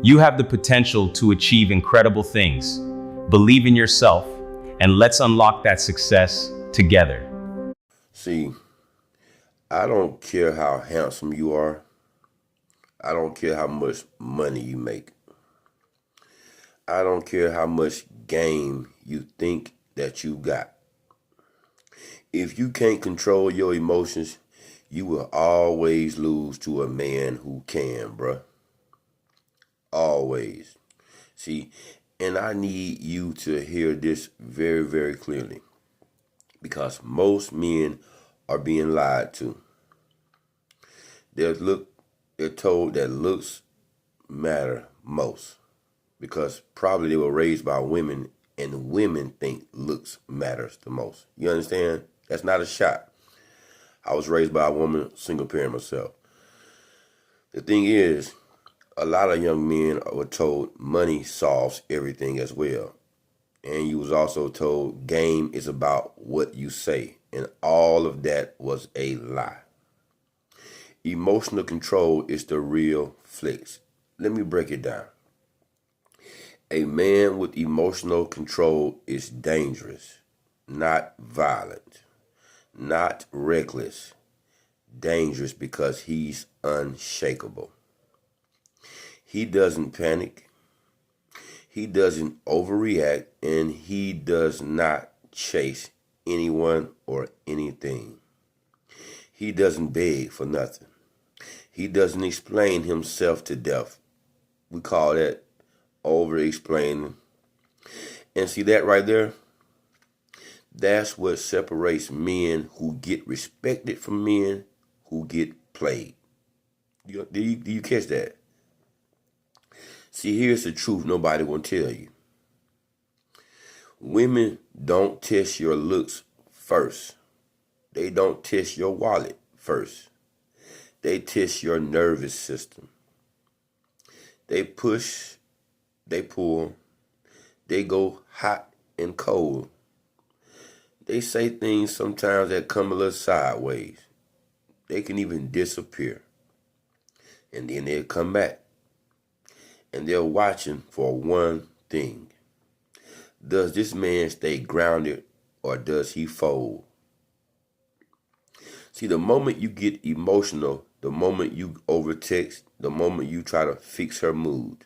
You have the potential to achieve incredible things. Believe in yourself, and let's unlock that success together. See, I don't care how handsome you are. I don't care how much money you make. I don't care how much game you think that you got. If you can't control your emotions, you will always lose to a man who can, bruh. Always. See, and I need you to hear this very, very clearly because most men are being lied to. They're look they're told that looks matter most because probably they were raised by women and women think looks matters the most. You understand? That's not a shot. I was raised by a woman, single parent myself. The thing is, a lot of young men were told money solves everything as well. And you was also told game is about what you say. And all of that was a lie. Emotional control is the real flex. Let me break it down. A man with emotional control is dangerous, not violent, not reckless. Dangerous because he's unshakable. He doesn't panic. He doesn't overreact, and he does not chase anyone or anything. He doesn't beg for nothing. He doesn't explain himself to death. We call that over explaining. And see that right there? That's what separates men who get respected from men who get played. Do you catch that? See, here's the truth nobody will tell you. Women don't test your looks first. They don't test your wallet first. They test your nervous system. They push, they pull, they go hot and cold. They say things sometimes that come a little sideways. They can even disappear. And then they'll come back. And they're watching for one thing. Does this man stay grounded or does he fold? See, the moment you get emotional, the moment you overtext, the moment you try to fix her mood,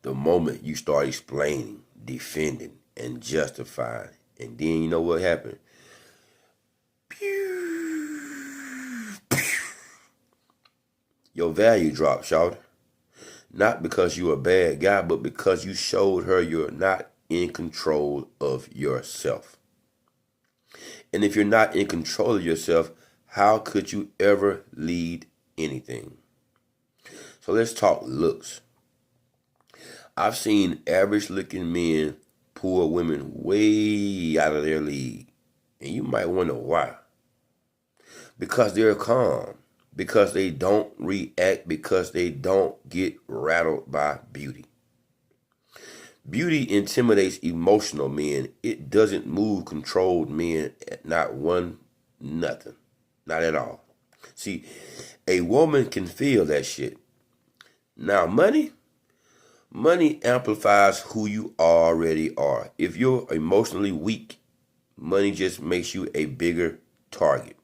the moment you start explaining, defending, and justifying, and then you know what happened? Your value drops, shout. Not because you're a bad guy, but because you showed her you're not in control of yourself. And if you're not in control of yourself, how could you ever lead anything? So let's talk looks. I've seen average looking men pull women way out of their league. And you might wonder why. Because they're calm. Because they don't react. Because they don't get rattled by beauty. Beauty intimidates emotional men. It doesn't move controlled men at not one, nothing. Not at all. See, a woman can feel that shit. Now, money amplifies who you already are. If you're emotionally weak, money just makes you a bigger target.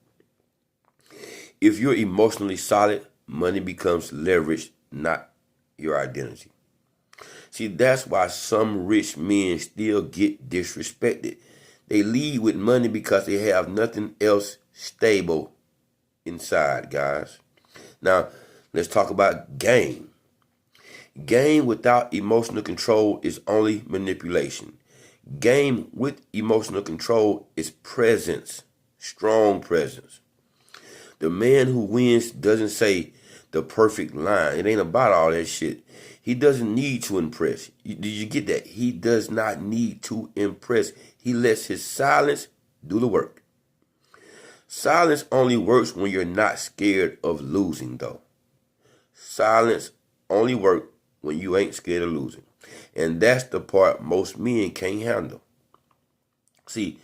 If you're emotionally solid, money becomes leverage, not your identity. See, that's why some rich men still get disrespected. They lead with money because they have nothing else stable inside, guys. Now, let's talk about game. Game without emotional control is only manipulation. Game with emotional control is presence, strong presence. The man who wins doesn't say the perfect line. It ain't about all that shit. He doesn't need to impress. Did you get that? He does not need to impress. He lets his silence do the work. Silence only works when you're not scared of losing, though. Silence only works when you ain't scared of losing. And that's the part most men can't handle. See,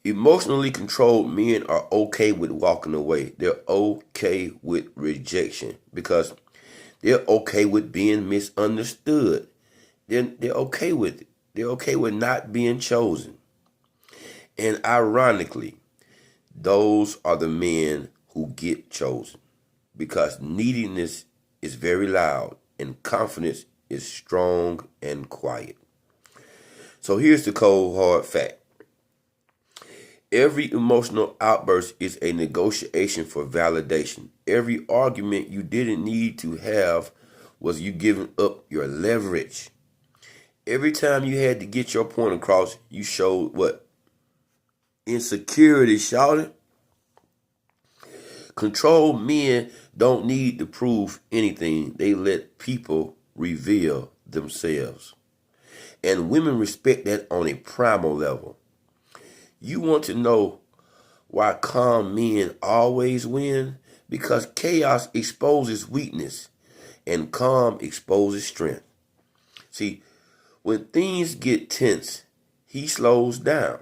emotionally controlled men are okay with walking away. They're okay with rejection because They're okay with being misunderstood. They're okay with it. They're okay with not being chosen. And ironically, those are the men who get chosen because neediness is very loud and confidence is strong and quiet. So here's the cold, hard fact. Every emotional outburst is a negotiation for validation. Every argument you didn't need to have was you giving up your leverage. Every time you had to get your point across, you showed what? Insecurity, shouted. Controlled men don't need to prove anything. They let people reveal themselves. And women respect that on a primal level. You want to know why calm men always win? Because chaos exposes weakness and calm exposes strength. See, when things get tense, he slows down.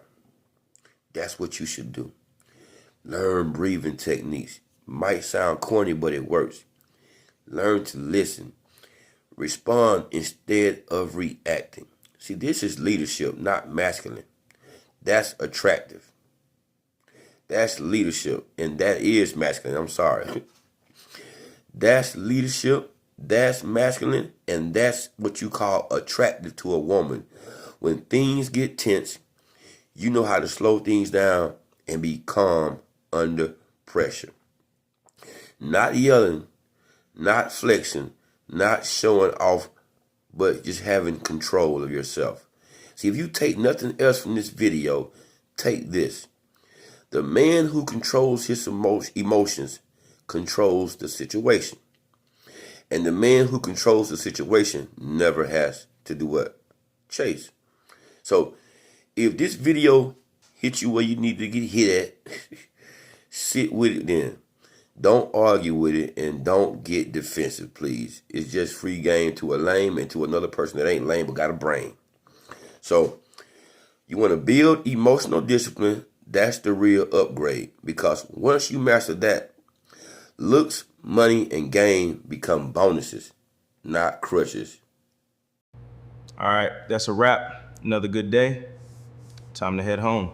That's what you should do. Learn breathing techniques. Might sound corny, but it works. Learn to listen. Respond instead of reacting. See, this is leadership, not masculine. That's attractive. That's leadership, and that is masculine. I'm sorry. That's leadership, that's masculine, and that's what you call attractive to a woman. When things get tense, you know how to slow things down and be calm under pressure. Not yelling, not flexing, not showing off, but just having control of yourself. See, if you take nothing else from this video, take this. The man who controls his emotions controls the situation. And the man who controls the situation never has to do what? Chase. So, if this video hit you where you need to get hit at, sit with it then. Don't argue with it and don't get defensive, please. It's just free game to a lame and to another person that ain't lame but got a brain. So, you want to build emotional discipline. That's the real upgrade. Because once you master that, looks, money, and game become bonuses, not crutches. All right, that's a wrap. Another good day. Time to head home.